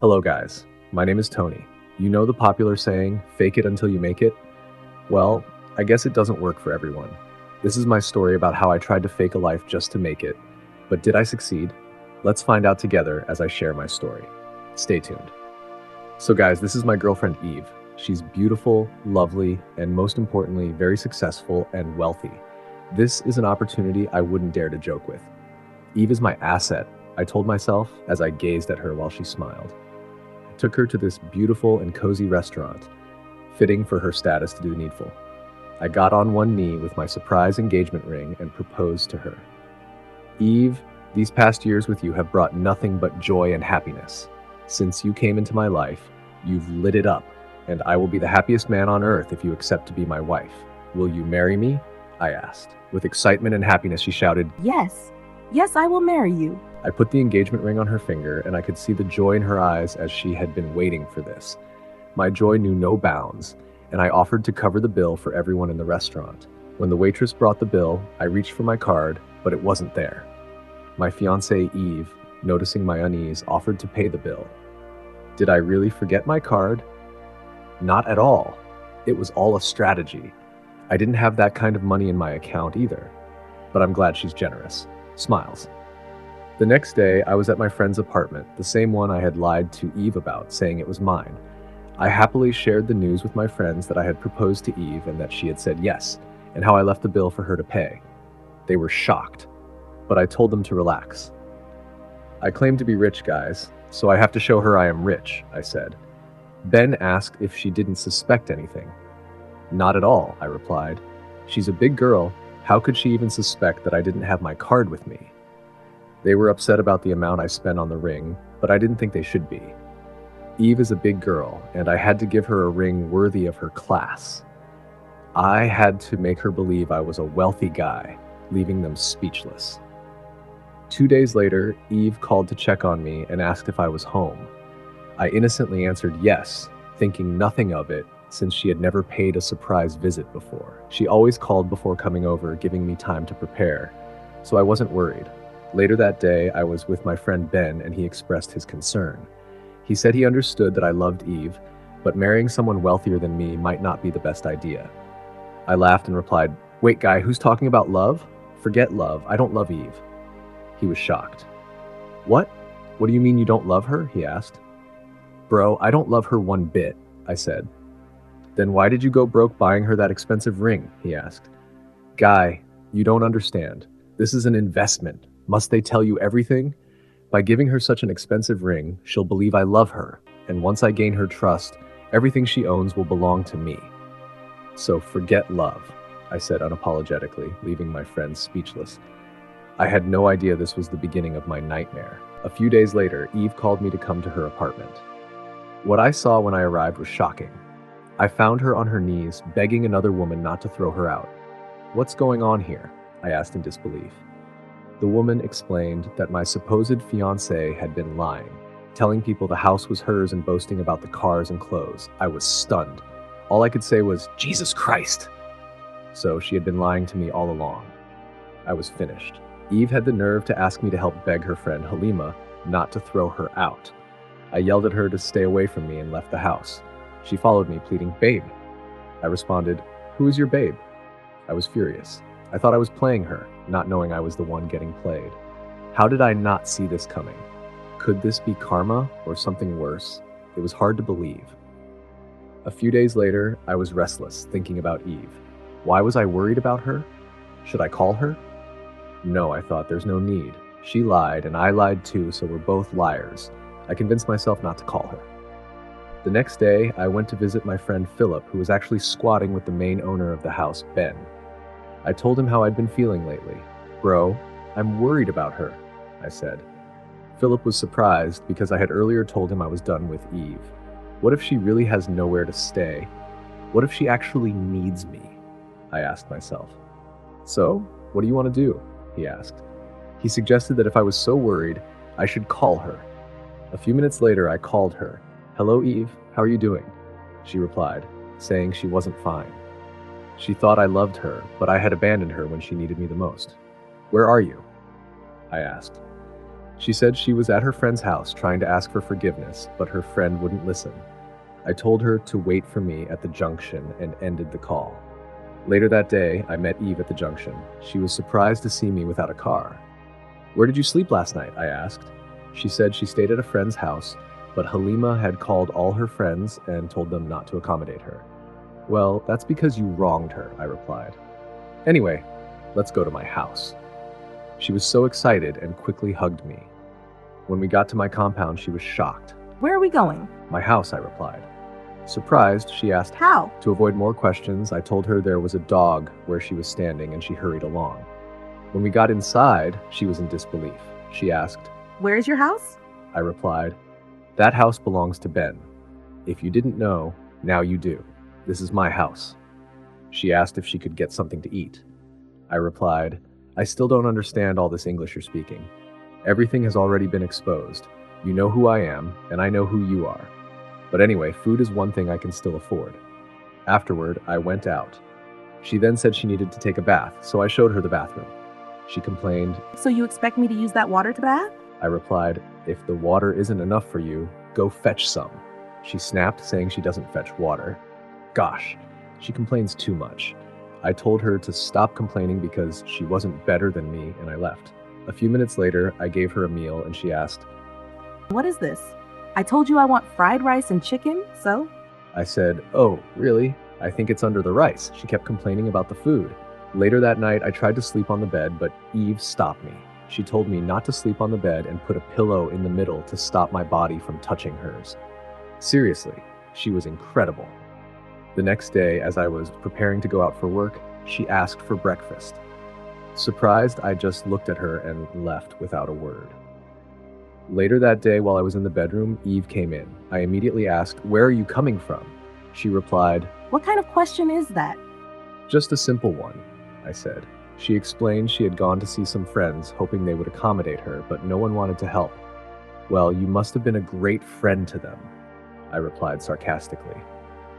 Hello, guys. My name is Tony. You know the popular saying, fake it until you make it? Well, I guess it doesn't work for everyone. This is my story about how I tried to fake a life just to make it. But did I succeed? Let's find out together as I share my story. Stay tuned. So, guys, this is my girlfriend Eve. She's beautiful, lovely, and most importantly, very successful and wealthy. This is an opportunity I wouldn't dare to joke with. Eve is my asset, I told myself as I gazed at her while she smiled. Took her to this beautiful and cozy restaurant, fitting for her status to do the needful. I got on one knee with my surprise engagement ring and proposed to her. Eve, these past years with you have brought nothing but joy and happiness. Since you came into my life, you've lit it up, and I will be the happiest man on earth if you accept to be my wife. Will you marry me? I asked. With excitement and happiness, she shouted, Yes, yes, I will marry you. I put the engagement ring on her finger, and I could see the joy in her eyes as she had been waiting for this. My joy knew no bounds, and I offered to cover the bill for everyone in the restaurant. When the waitress brought the bill, I reached for my card, but it wasn't there. My fiancée, Eve, noticing my unease, offered to pay the bill. Did I really forget my card? Not at all. It was all a strategy. I didn't have that kind of money in my account either, but I'm glad she's generous. Smiles. The next day, I was at my friend's apartment, the same one I had lied to Eve about, saying it was mine. I happily shared the news with my friends that I had proposed to Eve and that she had said yes, and how I left the bill for her to pay. They were shocked, but I told them to relax. I claim to be rich, guys, so I have to show her I am rich, I said. Ben asked if she didn't suspect anything. Not at all, I replied. She's a big girl. How could she even suspect that I didn't have my card with me? They were upset about the amount I spent on the ring, but I didn't think they should be. Eve is a big girl, and I had to give her a ring worthy of her class. I had to make her believe I was a wealthy guy, leaving them speechless. 2 days later, Eve called to check on me and asked if I was home. I innocently answered yes, thinking nothing of it, since she had never paid a surprise visit before. She always called before coming over, giving me time to prepare, so I wasn't worried. Later that day, I was with my friend Ben, and he expressed his concern. He said he understood that I loved Eve, but marrying someone wealthier than me might not be the best idea. I laughed and replied, "Wait, guy, who's talking about love? Forget love. I don't love Eve." He was shocked. "What? What do you mean you don't love her?" he asked. "Bro, I don't love her one bit," I said. "Then why did you go broke buying her that expensive ring?" he asked. "Guy, you don't understand. This is an investment. Must they tell you everything? By giving her such an expensive ring, she'll believe I love her, and once I gain her trust, everything she owns will belong to me. So forget love," I said unapologetically, leaving my friends speechless. I had no idea this was the beginning of my nightmare. A few days later, Eve called me to come to her apartment. What I saw when I arrived was shocking. I found her on her knees, begging another woman not to throw her out. "What's going on here?" I asked in disbelief. The woman explained that my supposed fiancé had been lying, telling people the house was hers and boasting about the cars and clothes. I was stunned. All I could say was, "Jesus Christ!" So she had been lying to me all along. I was finished. Eve had the nerve to ask me to help beg her friend Halima not to throw her out. I yelled at her to stay away from me and left the house. She followed me, pleading, "Babe." I responded, "Who is your babe?" I was furious. I thought I was playing her, not knowing I was the one getting played. How did I not see this coming? Could this be karma or something worse? It was hard to believe. A few days later, I was restless, thinking about Eve. Why was I worried about her? Should I call her? No, I thought, there's no need. She lied, and I lied too, so we're both liars. I convinced myself not to call her. The next day, I went to visit my friend Philip, who was actually squatting with the main owner of the house, Ben. I told him how I'd been feeling lately. "Bro, I'm worried about her," I said. Philip was surprised because I had earlier told him I was done with Eve. What if she really has nowhere to stay? What if she actually needs me? I asked myself. "So, what do you want to do?" he asked. He suggested that if I was so worried, I should call her. A few minutes later, I called her. "Hello, Eve. How are you doing?" She replied, saying she wasn't fine. She thought I loved her, but I had abandoned her when she needed me the most. "Where are you?" I asked. She said she was at her friend's house trying to ask for forgiveness, but her friend wouldn't listen. I told her to wait for me at the junction and ended the call. Later that day, I met Eve at the junction. She was surprised to see me without a car. "Where did you sleep last night?" I asked. She said she stayed at a friend's house, but Halima had called all her friends and told them not to accommodate her. "Well, that's because you wronged her," I replied. "Anyway, let's go to my house." She was so excited and quickly hugged me. When we got to my compound, she was shocked. Where are we going? "My house," I replied. Surprised, she asked How? To avoid more questions, I told her there was a dog where she was standing and she hurried along. When we got inside, she was in disbelief. She asked, Where is your house? I replied, "That house belongs to Ben. If you didn't know, now you do. This is my house." She asked if she could get something to eat. I replied, "I still don't understand all this English you're speaking. Everything has already been exposed. You know who I am, and I know who you are. But anyway, food is one thing I can still afford." Afterward, I went out. She then said she needed to take a bath, so I showed her the bathroom. She complained. So you expect me to use that water to bath? I replied, "If the water isn't enough for you, go fetch some." She snapped, saying she doesn't fetch water. Gosh, she complains too much. I told her to stop complaining because she wasn't better than me, and I left. A few minutes later, I gave her a meal and she asked, What is this? I told you I want fried rice and chicken, so? I said, "Oh, really? I think it's under the rice." She kept complaining about the food. Later that night, I tried to sleep on the bed, but Eve stopped me. She told me not to sleep on the bed and put a pillow in the middle to stop my body from touching hers. Seriously, she was incredible. The next day, as I was preparing to go out for work, she asked for breakfast. Surprised, I just looked at her and left without a word. Later that day, while I was in the bedroom, Eve came in. I immediately asked, "Where are you coming from?" She replied, What kind of question is that? "Just a simple one," I said. She explained she had gone to see some friends, hoping they would accommodate her, but no one wanted to help. "Well, you must have been a great friend to them," I replied sarcastically.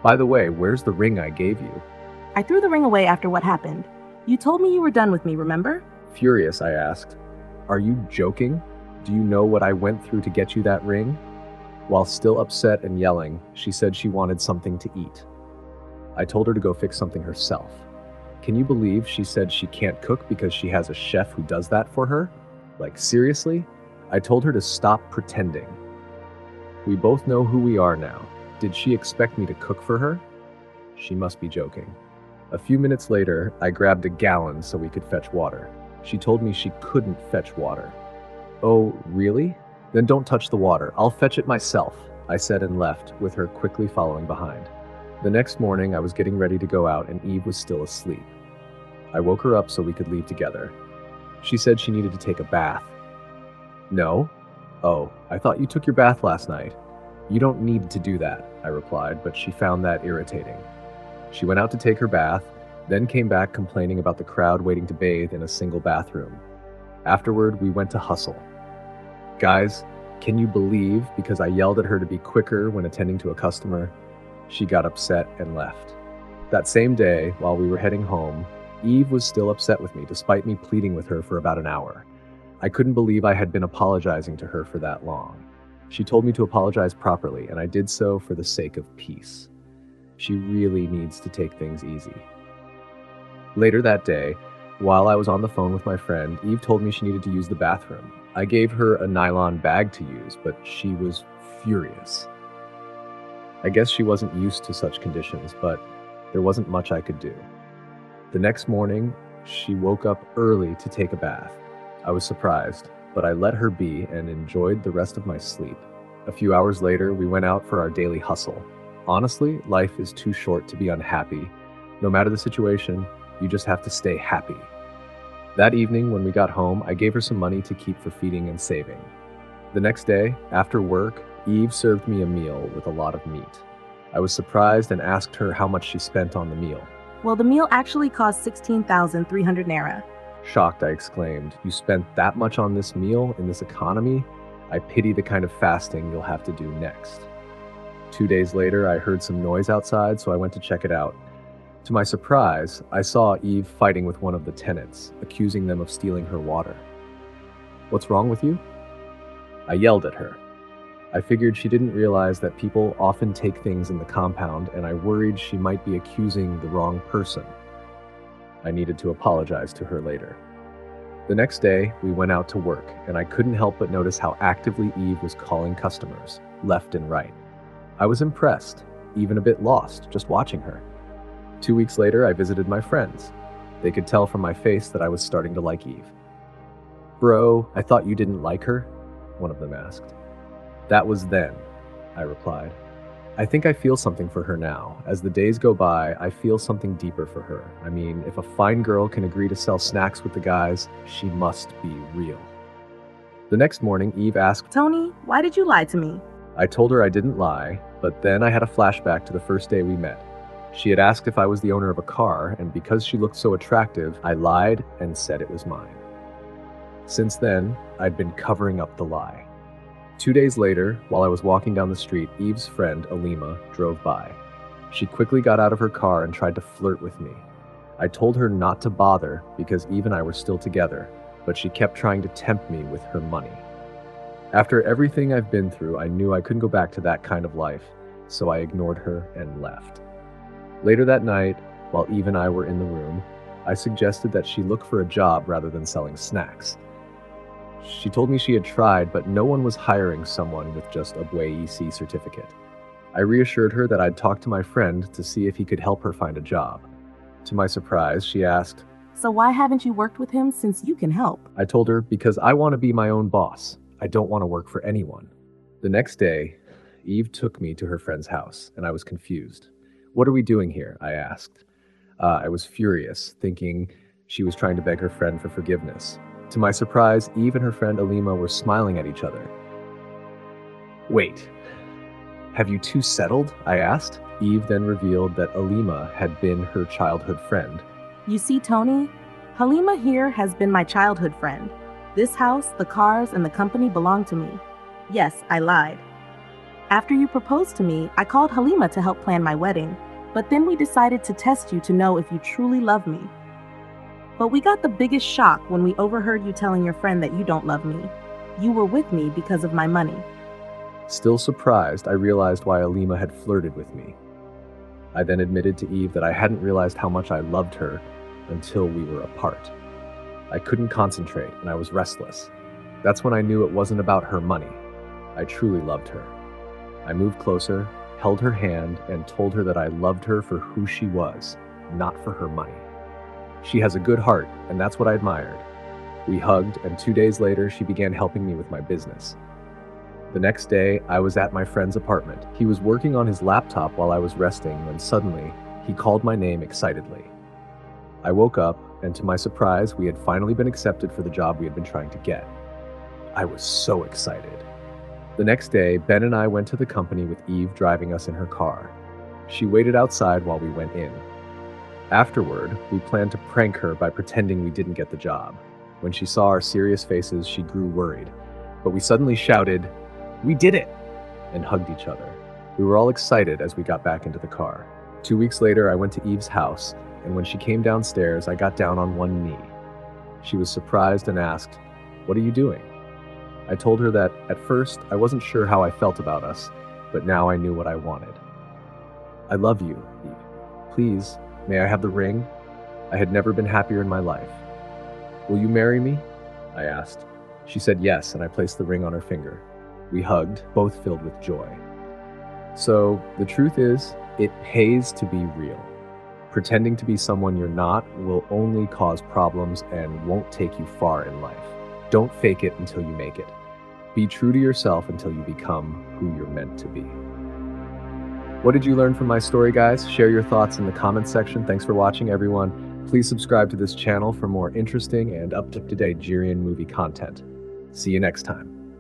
"By the way, where's the ring I gave you?" I threw the ring away after what happened. You told me you were done with me, remember? Furious, I asked, "Are you joking? Do you know what I went through to get you that ring?" While still upset and yelling, she said she wanted something to eat. I told her to go fix something herself. Can you believe she said she can't cook because she has a chef who does that for her? Like, seriously? I told her to stop pretending. We both know who we are now. Did she expect me to cook for her? She must be joking. A few minutes later, I grabbed a gallon so we could fetch water. She told me she couldn't fetch water. "Oh, really? Then don't touch the water. I'll fetch it myself," I said and left, with her quickly following behind. The next morning, I was getting ready to go out and Eve was still asleep. I woke her up so we could leave together. She said she needed to take a bath. "No? Oh, I thought you took your bath last night." "You don't need to do that," I replied, but she found that irritating. She went out to take her bath, then came back complaining about the crowd waiting to bathe in a single bathroom. Afterward, we went to hustle. Guys, can you believe because I yelled at her to be quicker when attending to a customer, she got upset and left. That same day, while we were heading home, Eve was still upset with me despite me pleading with her for about an hour. I couldn't believe I had been apologizing to her for that long. She told me to apologize properly, and I did so for the sake of peace. She really needs to take things easy. Later that day, while I was on the phone with my friend, Eve told me she needed to use the bathroom. I gave her a nylon bag to use, but she was furious. I guess she wasn't used to such conditions, but there wasn't much I could do. The next morning, she woke up early to take a bath. I was surprised, but I let her be and enjoyed the rest of my sleep. A few hours later, we went out for our daily hustle. Honestly, life is too short to be unhappy. No matter the situation, you just have to stay happy. That evening, when we got home, I gave her some money to keep for feeding and saving. The next day, after work, Eve served me a meal with a lot of meat. I was surprised and asked her how much she spent on the meal. Well, the meal actually cost 16,300 naira. Shocked, I exclaimed, "You spent that much on this meal in this economy? I pity the kind of fasting you'll have to do next." 2 days later, I heard some noise outside, so I went to check it out. To my surprise, I saw Eve fighting with one of the tenants, accusing them of stealing her water. "What's wrong with you?" I yelled at her. I figured she didn't realize that people often take things in the compound, and I worried she might be accusing the wrong person. I needed to apologize to her later. The next day, we went out to work, and I couldn't help but notice how actively Eve was calling customers, left and right. I was impressed, even a bit lost, just watching her. 2 weeks later, I visited my friends. They could tell from my face that I was starting to like Eve. "Bro, I thought you didn't like her?" one of them asked. "That was then," I replied. "I think I feel something for her now. As the days go by, I feel something deeper for her. I mean, if a fine girl can agree to sell snacks with the guys, she must be real." The next morning, Eve asked, Tony, why did you lie to me? I told her I didn't lie, but then I had a flashback to the first day we met. She had asked if I was the owner of a car, and because she looked so attractive, I lied and said it was mine. Since then, I'd been covering up the lie. 2 days later, while I was walking down the street, Eve's friend, Alima, drove by. She quickly got out of her car and tried to flirt with me. I told her not to bother because Eve and I were still together, but she kept trying to tempt me with her money. After everything I've been through, I knew I couldn't go back to that kind of life, so I ignored her and left. Later that night, while Eve and I were in the room, I suggested that she look for a job rather than selling snacks. She told me she had tried, but no one was hiring someone with just a BUE/EC certificate. I reassured her that I'd talk to my friend to see if he could help her find a job. To my surprise, she asked, So why haven't you worked with him since you can help? I told her, because I want to be my own boss. I don't want to work for anyone. The next day, Eve took me to her friend's house, and I was confused. "What are we doing here?" I asked. I was furious, thinking she was trying to beg her friend for forgiveness. To my surprise, Eve and her friend Alima were smiling at each other. "Wait, have you two settled?" I asked. Eve then revealed that Alima had been her childhood friend. You see, Tony, Halima here has been my childhood friend. This house, the cars, and the company belong to me. Yes, I lied. After you proposed to me, I called Halima to help plan my wedding, but then we decided to test you to know if you truly love me. But we got the biggest shock when we overheard you telling your friend that you don't love me. You were with me because of my money. Still surprised, I realized why Alima had flirted with me. I then admitted to Eve that I hadn't realized how much I loved her until we were apart. I couldn't concentrate, and I was restless. That's when I knew it wasn't about her money. I truly loved her. I moved closer, held her hand, and told her that I loved her for who she was, not for her money. She has a good heart, and that's what I admired. We hugged, and 2 days later, she began helping me with my business. The next day, I was at my friend's apartment. He was working on his laptop while I was resting when suddenly, he called my name excitedly. I woke up, and to my surprise, we had finally been accepted for the job we had been trying to get. I was so excited. The next day, Ben and I went to the company with Eve driving us in her car. She waited outside while we went in. Afterward, we planned to prank her by pretending we didn't get the job. When she saw our serious faces, she grew worried. But we suddenly shouted, "We did it!" and hugged each other. We were all excited as we got back into the car. 2 weeks later, I went to Eve's house, and when she came downstairs, I got down on one knee. She was surprised and asked, "What are you doing?" I told her that, at first, I wasn't sure how I felt about us, but now I knew what I wanted. "I love you, Eve. Please, may I have the ring? I had never been happier in my life." "Will you marry me?" I asked. She said yes, and I placed the ring on her finger. We hugged, both filled with joy. So, the truth is, it pays to be real. Pretending to be someone you're not will only cause problems and won't take you far in life. Don't fake it until you make it. Be true to yourself until you become who you're meant to be. What did you learn from my story, guys? Share your thoughts in the comments section. Thanks for watching, everyone. Please subscribe to this channel for more interesting and up-to-date Jirian movie content. See you next time.